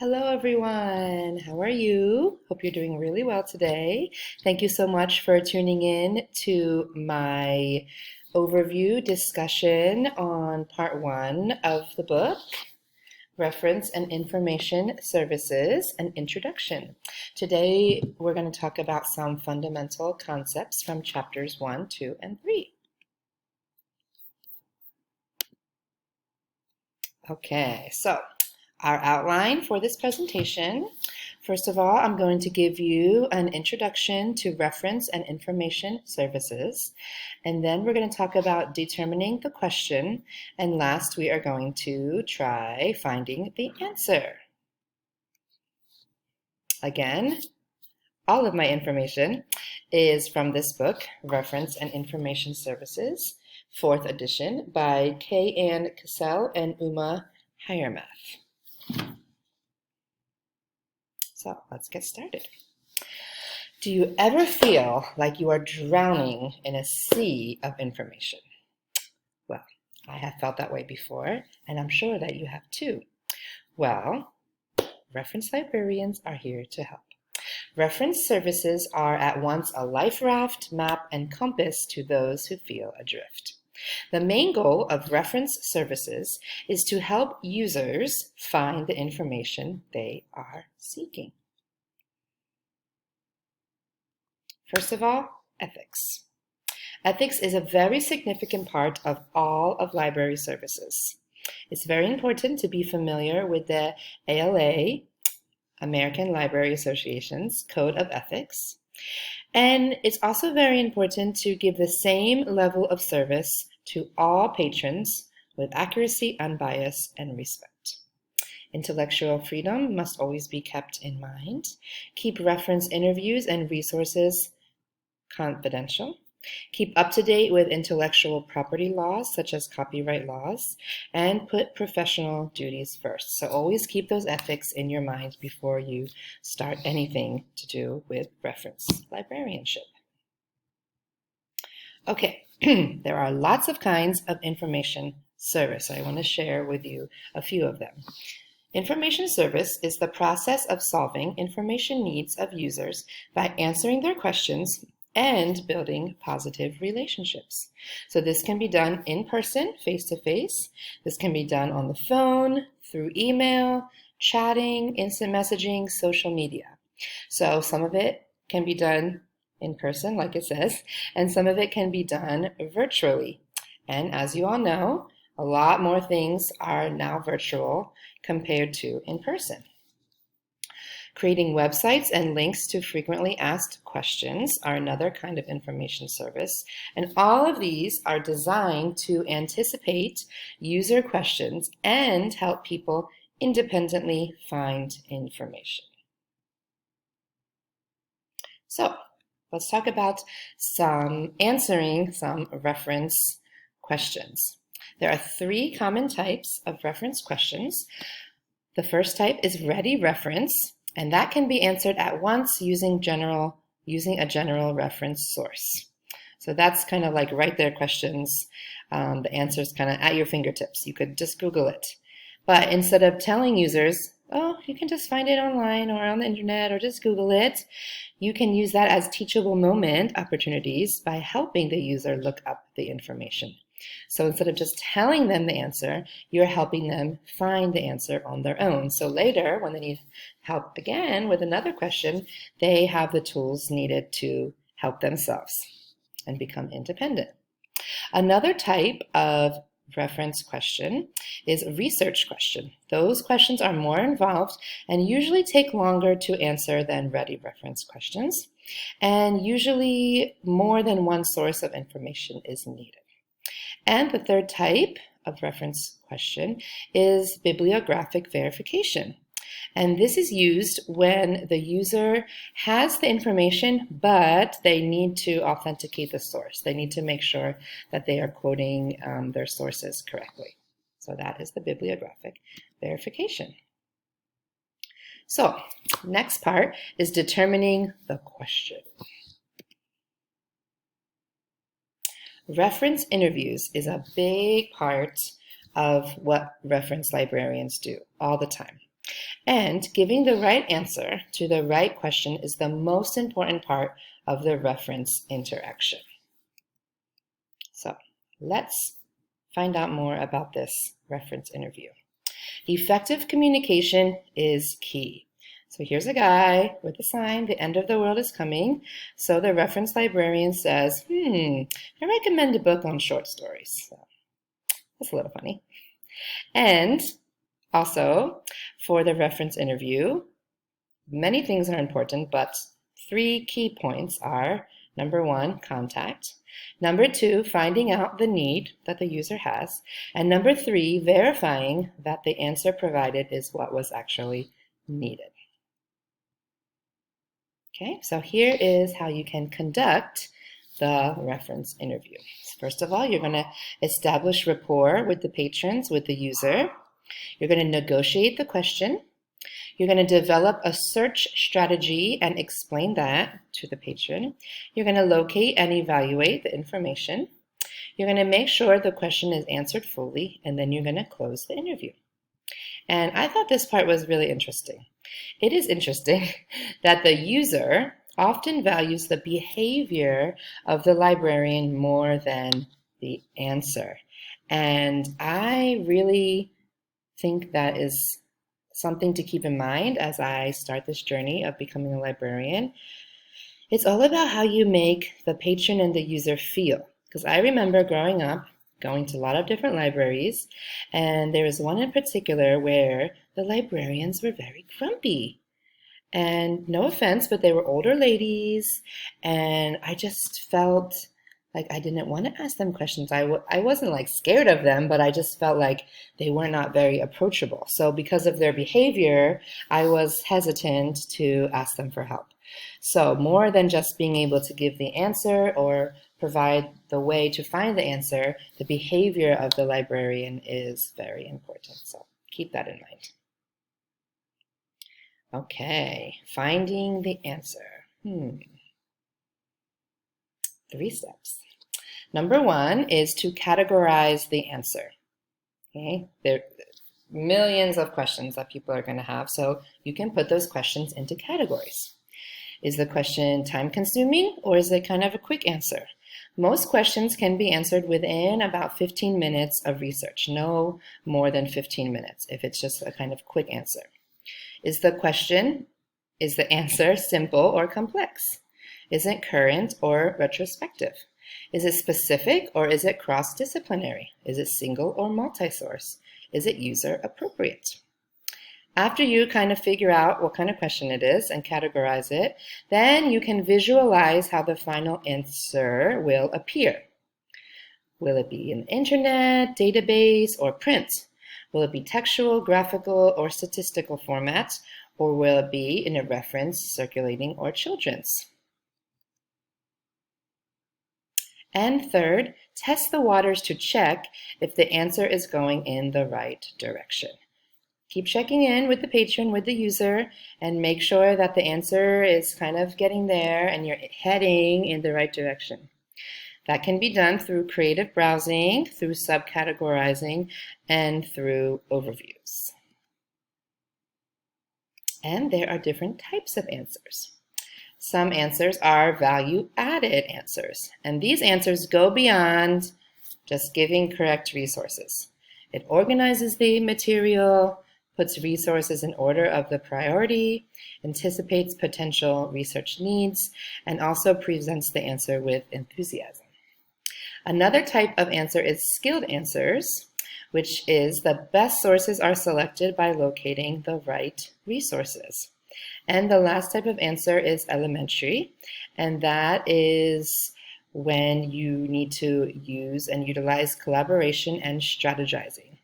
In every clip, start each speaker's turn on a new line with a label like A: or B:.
A: Hello, everyone. How are you? Hope you're doing really well today. Thank you so much for tuning in to my overview discussion on part one of the book, Reference and Information Services, an Introduction. Today, we're going to talk about some fundamental concepts from chapters 1, 2, and 3. Okay, so our outline for this presentation. First of all, I'm going to give you an introduction to reference and information services. And then we're going to talk about determining the question. And last, we are going to try finding the answer. Again, all of my information is from this book, Reference and Information Services, 4th edition by Kay Ann Cassell and Uma Hiermath. So let's get started. Do you ever feel like you are drowning in a sea of information? Well, I have felt that way before, and I'm sure that you have too. Well, reference librarians are here to help. Reference services are at once a life raft, map, and compass to those who feel adrift. The main goal of reference services is to help users find the information they are seeking. First of all, ethics. Ethics is a very significant part of all of library services. It's very important to be familiar with the ALA, American Library Association's Code of Ethics. And it's also very important to give the same level of service to all patrons with accuracy, unbias, and respect. Intellectual freedom must always be kept in mind. Keep reference interviews and resources confidential. Keep up to date with intellectual property laws, such as copyright laws, and put professional duties first. So always keep those ethics in your mind before you start anything to do with reference librarianship. Okay, there are lots of kinds of information service. I want to share with you a few of them. Information service is the process of solving information needs of users by answering their questions and building positive relationships. So this can be done in person, face-to-face. This can be done on the phone, through email, chatting, instant messaging, social media. So some of it can be done in person, like it says, and some of it can be done virtually. And as you all know, a lot more things are now virtual compared to in person. Creating websites and links to frequently asked questions are another kind of information service, and all of these are designed to anticipate user questions and help people independently find information. So let's talk about answering some reference questions. There are 3 common types of reference questions. The first type is ready reference, and that can be answered at once using a general reference source. So that's kind of like right there questions. The answer is kind of at your fingertips. You could just Google it. But instead of telling users, oh, you can just find it online or on the internet or just Google it, you can use that as teachable moment opportunities by helping the user look up the information. So instead of just telling them the answer, you're helping them find the answer on their own. So later, when they need help again with another question, they have the tools needed to help themselves and become independent. Another type of reference question is a research question. Those questions are more involved and usually take longer to answer than ready reference questions. And usually more than one source of information is needed. And the third type of reference question is bibliographic verification. And this is used when the user has the information, but they need to authenticate the source. They need to make sure that they are quoting their sources correctly. So that is the bibliographic verification. So next part is determining the question. Reference interviews is a big part of what reference librarians do all the time. And giving the right answer to the right question is the most important part of the reference interaction. So let's find out more about this reference interview. Effective communication is key. So here's a guy with a sign, the end of the world is coming. So the reference librarian says, I recommend a book on short stories. So that's a little funny. And also, for the reference interview, many things are important, but 3 key points are, number 1, contact. Number 2, finding out the need that the user has. And number 3, verifying that the answer provided is what was actually needed. Okay, so here is how you can conduct the reference interview. First of all, you're going to establish rapport with the patrons, with the user. You're going to negotiate the question. You're going to develop a search strategy and explain that to the patron. You're going to locate and evaluate the information. You're going to make sure the question is answered fully, and then you're going to close the interview. And I thought this part was really interesting. It is interesting that the user often values the behavior of the librarian more than the answer. And I really think that is something to keep in mind as I start this journey of becoming a librarian. It's all about how you make the patron and the user feel. Because I remember growing up, going to a lot of different libraries, and there was one in particular where the librarians were very grumpy. And no offense, but they were older ladies, and I just felt like I didn't want to ask them questions. I wasn't like scared of them, but I just felt like they were not very approachable. So because of their behavior, I was hesitant to ask them for help. So more than just being able to give the answer or provide the way to find the answer, the behavior of the librarian is very important. So keep that in mind. Okay, finding the answer. 3 steps. Number 1 is to categorize the answer. Okay, there are millions of questions that people are going to have, so you can put those questions into categories. Is the question time-consuming, or is it kind of a quick answer? Most questions can be answered within about 15 minutes of research, no more than 15 minutes, if it's just a kind of quick answer. Is the answer simple or complex? Is it current or retrospective? Is it specific or is it cross-disciplinary? Is it single or multi-source? Is it user appropriate? After you kind of figure out what kind of question it is and categorize it, then you can visualize how the final answer will appear. Will it be in internet, database, or print? Will it be textual, graphical, or statistical format? Or will it be in a reference, circulating, or children's? And third, test the waters to check if the answer is going in the right direction. Keep checking in with the patron, with the user, and make sure that the answer is kind of getting there and you're heading in the right direction. That can be done through creative browsing, through subcategorizing, and through overviews. And there are different types of answers. Some answers are value-added answers, and these answers go beyond just giving correct resources. It organizes the material, puts resources in order of the priority, anticipates potential research needs, and also presents the answer with enthusiasm. Another type of answer is skilled answers, which is the best sources are selected by locating the right resources. And the last type of answer is elementary, and that is when you need to use and utilize collaboration and strategizing.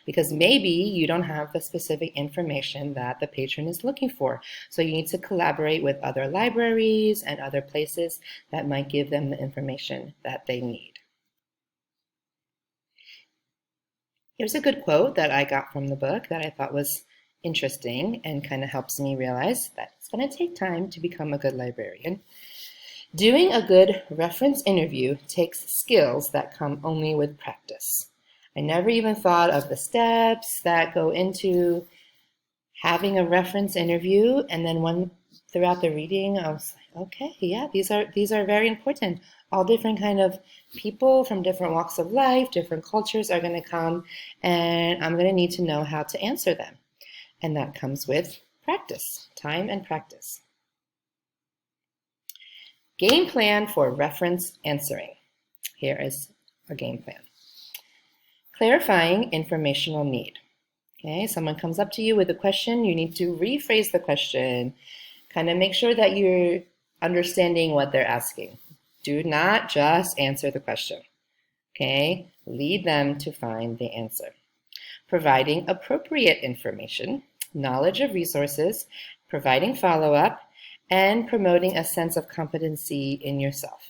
A: Because maybe you don't have the specific information that the patron is looking for. So you need to collaborate with other libraries and other places that might give them the information that they need. Here's a good quote that I got from the book that I thought was interesting and kind of helps me realize that it's going to take time to become a good librarian. Doing a good reference interview takes skills that come only with practice. I never even thought of the steps that go into having a reference interview, and then one throughout the reading, I was like, okay, yeah, these are very important. All different kind of people from different walks of life, different cultures are going to come, and I'm going to need to know how to answer them. And that comes with practice, time and practice. Game plan for reference answering. Here is a game plan. Clarifying informational need. Okay, someone comes up to you with a question, you need to rephrase the question. Kind of make sure that you're understanding what they're asking. Do not just answer the question. Okay, lead them to find the answer. Providing appropriate information, knowledge of resources, providing follow-up, and promoting a sense of competency in yourself,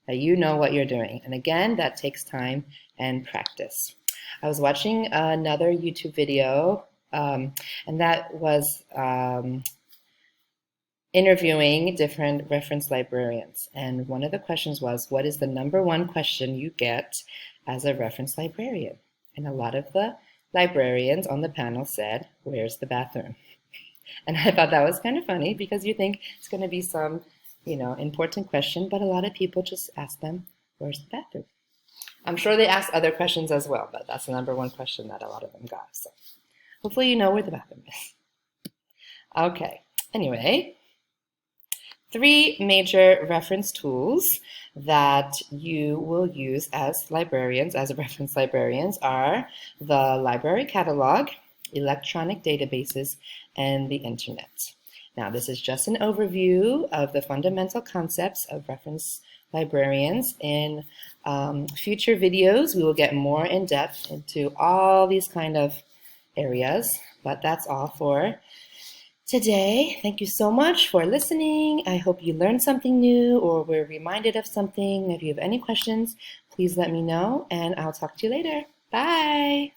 A: that you know what you're doing. And again, that takes time and practice. I was watching another YouTube video, and that was interviewing different reference librarians. And one of the questions was, what is the #1 question you get as a reference librarian? And a lot of the librarians on the panel said, where's the bathroom? And I thought that was kind of funny because you think it's going to be some, important question, but a lot of people just ask them, where's the bathroom? I'm sure they asked other questions as well, but that's the #1 question that a lot of them got. So hopefully you know where the bathroom is. Okay, anyway, 3 major reference tools that you will use as librarians, as reference librarians, are the library catalog, electronic databases, and the internet. Now, this is just an overview of the fundamental concepts of reference librarians. In future videos, we will get more in depth into all these kind of areas, but that's all for today. Thank you so much for listening. I hope you learned something new or were reminded of something. If you have any questions, please let me know, and I'll talk to you later. Bye.